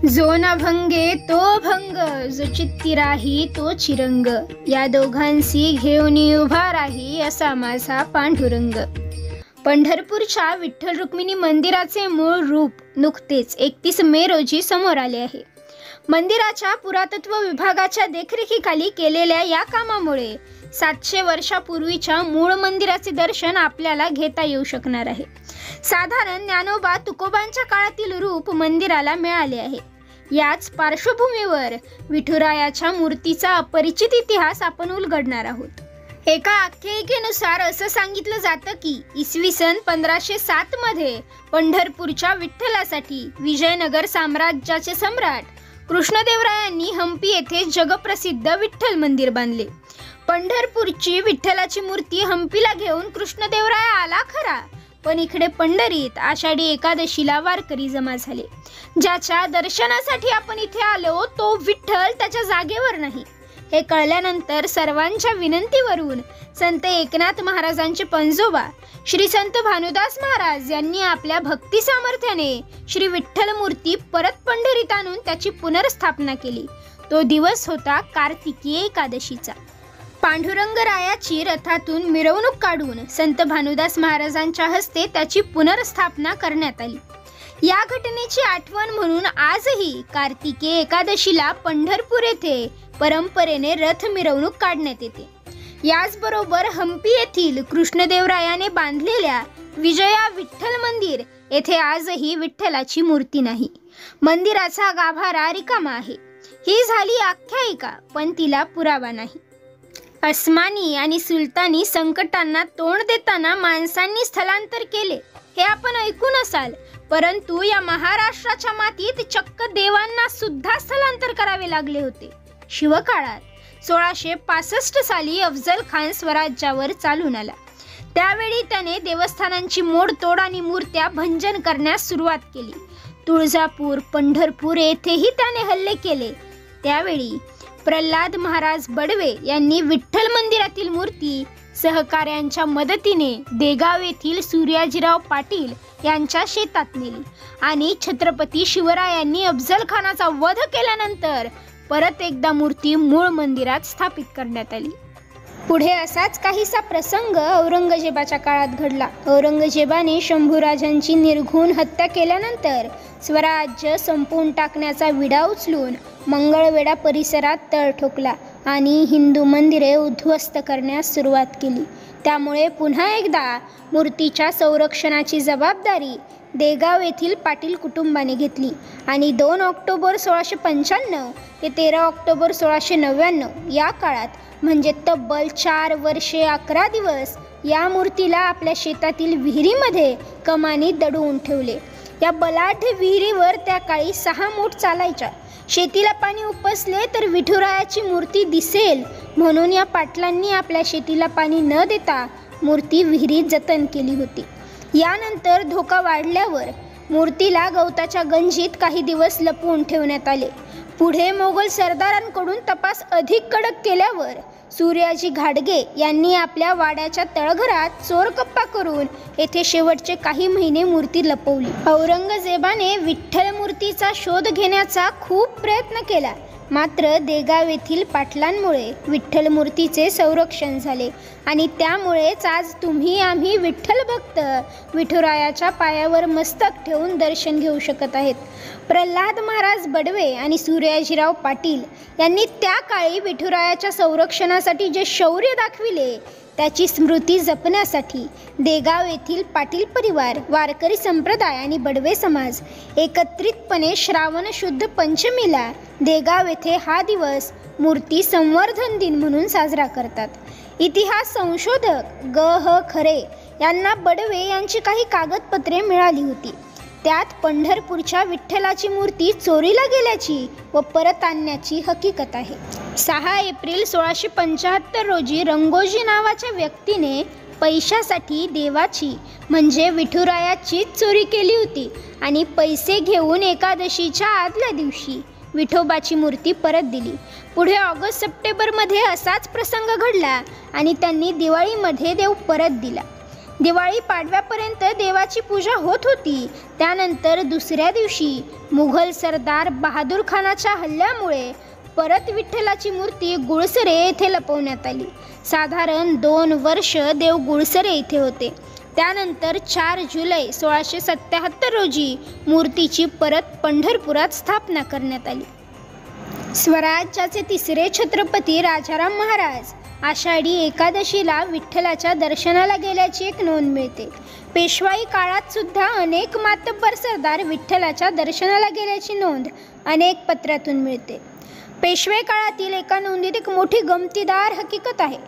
जो न भंगे तो भंग, जो चित्ती राही तो चिरंग, या दोघांशी घेऊन उभा राही असा माझा पांडुरंग। पंढरपूरच्या विठ्ठल रुक्मिणी मंदिराचे मूळ रूप नुकतेच 31 मे रोजी समोर आले आहे। मंदिराच्या पुरातत्व विभागाच्या देखरेखीखाली केलेल्या या कामामुळे 700 वर्षापूर्वीच्या मूळ मंदिराचे दर्शन आपल्याला घेता येऊ शकणार आहे। साधारण ज्ञानोबा तुकोबांच्या काळातील रूप मंदिराला मिळाले आहे। याच पार्श्वभूमीवर विठुरायाच्या मूर्तीचा अपरिचित इतिहास आपण उलगडणार आहोत। एका आख्यायिकेनुसार असं सांगितलं जातं की इसवी सन 1507 मध्ये पंढरपूरच्या विठ्ठलासाठी विजयनगर साम्राज्याचे सम्राट कृष्णदेवरायांनी हंपी येथे जगप्रसिद्ध विठ्ठल मंदिर बांधले। पंढरपूरची विठ्ठलाची मूर्ती हंपीला घेऊन कृष्णदेवराय आला खरा, पण इकडे पंढरीत आषाढी एकादशीला वारकरी जमा झाले। ज्याच्या दर्शनासाठी आपण इथे आलो तो विठ्ठल त्याच्या जागेवर नाही हे कळल्यानंतर सर्वांच्या विनंतीवरून संत एकनाथ महाराजांचे पंजोबा श्री संत भानुदास महाराज यांनी आपल्या भक्ती सामर्थ्याने श्री विठ्ठल मूर्ती परत पंढरीत आणून त्याची पुनर्स्थापना केली। तो दिवस होता कार्तिकी एकादशीचा। पांडुरंगरायाची रथातून मिरवणूक काढून संत भानुदास महाराजांच्या हस्ते त्याची पुनर्स्थापना करण्यात आली। या घटनेची आठवण म्हणून आजही कार्तिकी एकादशीला पंढरपूर येथे परंपरेने रथ मिरवणूक काढण्यात येते। याचबरोबर हंपी येथील कृष्णदेवरायाने बांधलेल्या विजया विठ्ठल मंदिर येथे आजही विठ्ठलाची मूर्ती नाही। मंदिराचा गाभारा रिकामा आहे। ही झाली आख्यायिका, पण तिला पुरावा नाही। अस्मानी आणि सुलतानी संकटांना तोंड देताना माणसांनी स्थलांतर केले हे आपण ऐकून असाल, परंतु या महाराष्ट्राच्या मातीत चक्क देवांना सुद्धा स्थलांतर करावे लागले होते। शिवकाळात 1665 साली अफजल खान स्वराज्यावर चालून आला। त्यावेळी त्याने देवस्थानांची मोडतोड आणि मूर्त्या भंजन करण्यास सुरुवात केली। तुळजापूर, पंढरपूर येथेही त्याने हल्ले केले। त्यावेळी प्रल्हाद महाराज बडवे यांनी विठ्ठल मंदिरातील मूर्ती सहकाऱ्यांच्या मदतीने देगाव येथील सूर्याजीराव पाटील यांच्या शेतात नेली आणि छत्रपती शिवरायांनी अफजल खानाचा वध केल्यानंतर परत एकदा मूर्ती मूळ मंदिरात स्थापित करण्यात आली। पुढे असाच काहीसा प्रसंग औरंगजेबाच्या काळात घडला। औरंगजेबाने शंभूराजांची निर्घृण हत्या केल्यानंतर स्वराज्य संपवून टाकण्याचा विडा उचलून मंगळवेढा परिसरात तळ ठोकला आणि हिंदू मंदिरे उद्ध्वस्त करण्यास सुरुवात केली। त्यामुळे पुन्हा एकदा मूर्तीच्या संरक्षणाची जबाबदारी देगाव येथील पाटील कुटुंबाने घेतली आणि 2 ऑक्टोबर 1695 ते 13 ऑक्टोबर 1699 या काळात म्हणजे तब्बल 4 वर्षे 11 दिवस या मूर्तीला आपल्या शेतातील विहिरीमध्ये कमानी दडवून ठेवले। या बलाढ्य विहिरीवर त्या काळी 6 मूठ चालायच्या। शेतीला पाणी उपसले तर विठुरायाची मूर्ती दिसेल म्हणून या पाटलांनी आपल्या शेतीला पाणी न देता मूर्ती विहिरीत जतन केली होती। यानंतर धोका वाढल्यावर मूर्तीला गवताच्या गंजीत काही दिवस लपवून ठेवण्यात आले। पुढे मोगल सरदारांकडून तपास अधिक कडक केल्यावर सूर्याजी घाडगे यांनी आपल्या वाड्याच्या तळघरात चोरकप्पा करून येथे शेवटचे काही महिने मूर्ती लपवली। औरंगजेबाने विठ्ठल मूर्तीचा शोध घेण्याचा खूप प्रयत्न केला, मात्र देगाव येथील पाटलांमुळे विठ्ठल मूर्तीचे संरक्षण झाले आणि त्यामुळेच आज तुम्ही आम्ही विठ्ठल भक्त विठुरायाच्या पायावर मस्तक ठेवून दर्शन घेऊ शकत आहेत। प्रल्हाद महाराज बडवे आणि सूर्याजीराव पाटील यांनी त्या काळी विठुरायाच्या संरक्षणासाठी जे शौर्य दाखविले त्याची स्मृती जपण्यासाठी देगाव येथील पाटील परिवार, वारकरी संप्रदाय आणि बडवे समाज एकत्रितपणे श्रावण शुद्ध पंचमीला देगाव येथे हा दिवस मूर्ती संवर्धन दिन म्हणून साजरा करतात। इतिहास संशोधक ग.ह. खरे यांना बडवे यांची काही कागदपत्रे मिळाली होती। त्यात पंढरपूरच्या विठ्ठलाची मूर्ती चोरीला गेल्याची व परत आणण्याची हकीकत आहे। 6 एप्रिल 1675 रोजी रंगोजी नावाच्या व्यक्तीने पैशासाठी देवाची म्हणजे विठुरायाचीच चोरी केली होती आणि पैसे घेऊन एकादशीच्या आदल्या दिवशी विठोबाची मूर्ती परत दिली। पुढे ऑगस्ट-सप्टेंबरमध्ये असाच प्रसंग घडला आणि त्यांनी दिवाळीमध्ये देव परत दिला। दिवाळी पाडव्यापर्यंत देवाची पूजा होत होती. त्यानंतर दुसऱ्या दिवशी मुघल सरदार बहादूर खानाच्या हल्ल्यामुळे परत विठ्ठलाची मूर्ती गुळसरे येथे लपवण्यात आली. साधारण 2 वर्ष देव गुळसरे येथे होते. त्यानंतर 4 जुलै 1677 रोजी मूर्तीची परत पंढरपुरात स्थापना करण्यात आली. स्वराज्याचे तिसरे छत्रपती राजाराम महाराज आषाढी एकादशीला विठ्ठलाच्या दर्शनाला गेल्याची एक नोंद मिळते. पेशवाई काळात सुद्धा अनेक मातब्बर सरदार विठ्ठलाच्या दर्शनाला गेल्याची नोंद अनेक पत्रातून मिळते. पेशवे काळातील एका नोंदीत एक मोठी गमतीदार हकीकत आहे.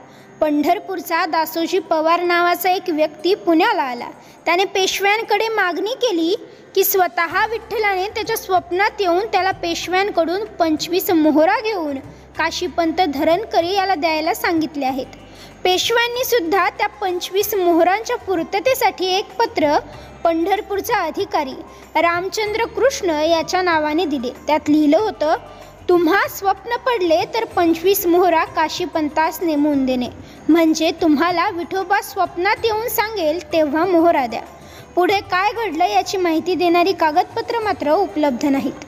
पंढरपूरचा दासोजी पवार नावाचा एक व्यक्ती पुण्याला आला. त्याने पेशव्यांकडे मागणी केली की स्वतः विठ्ठलाने त्याच्या स्वप्नात येऊन त्याला पेशव्यांकडून 25 मोहरा घेऊन काशीपंत धरणकरी याला द्यायला सांगितले आहेत. पेशव्यांनी सुद्धा त्या 25 मोहरांच्या पूर्ततेसाठी एक पत्र पंढरपूरचा अधिकारी रामचंद्र कृष्ण याच्या नावाने दिले. त्यात लिहिलं होतं, तुम्हा स्वप्न पडले तर 25 मोहरा काशीपंतास नेमून देणे, म्हणजे तुम्हाला विठोबा स्वप्नात येऊन सांगेल तेव्हा मोहरा द्या. पुढे काय घडलं याची माहिती देणारी कागदपत्र मात्र उपलब्ध नाहीत.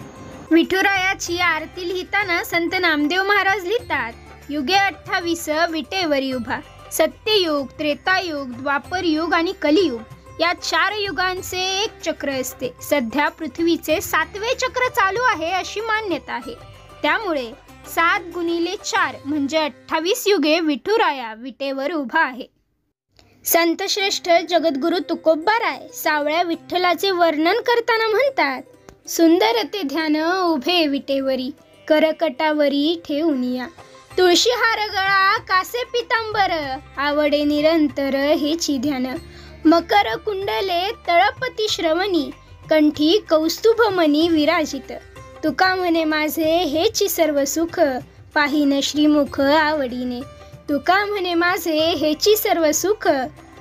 विठुरायाची आरती लिहिताना संत नामदेव महाराज लिहितात, युगे 28 विटेवरी उभा. सत्ययुग, त्रेतायुग, द्वापरयुग आणि कलियुग या 4 युगांचे एक चक्र असते. सध्या पृथ्वीचे 7वे चक्र चालू आहे अशी मान्यता आहे. त्यामुळे 7 गुणिले 4 म्हणजे 28 युगे विठुराया विटेवर उभा आहे. संतश्रेष्ठ जगद्गुरु तुकोबाराय सावळ्या विठ्ठलाचे वर्णन करताना म्हणतात, सुंदर ते ध्यान उभे विटेवरी, करकटावरी ठेवूनिया. तुळशी हार गळा कासे पितांबर, आवडे निरंतर हेची ध्यान. मकर कुंडले तळपती श्रवणी, कंठी कौस्तुभमणी विराजित. तुका म्हणे माझे हेची सर्व सुख, पाहिन श्रीमुख आवडीने. तुका म्हणे माझे हेची सर्व सुख,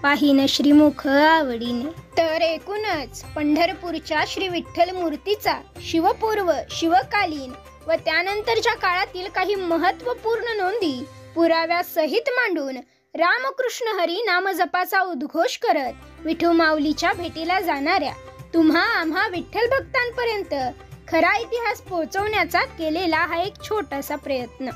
पाहिन श्रीमुख आवडीने. तर एकूणच पंढरपूरच्या श्री विठ्ठल मूर्तीचा शिवपूर्व, शिवकालीन व त्यानंतरच्या काळातील काही महत्त्वपूर्ण नोंदी पुराव्यासहित मांडून रामकृष्ण हरी नामजपाचा उद्घोष करत विठू माऊलीच्या भेटीला जाणाऱ्या तुम्हा आम्हा विठ्ठल भक्तांपर्यंत खरा इतिहास पोहोचवण्याचा केलेला हा एक छोटासा प्रयत्न.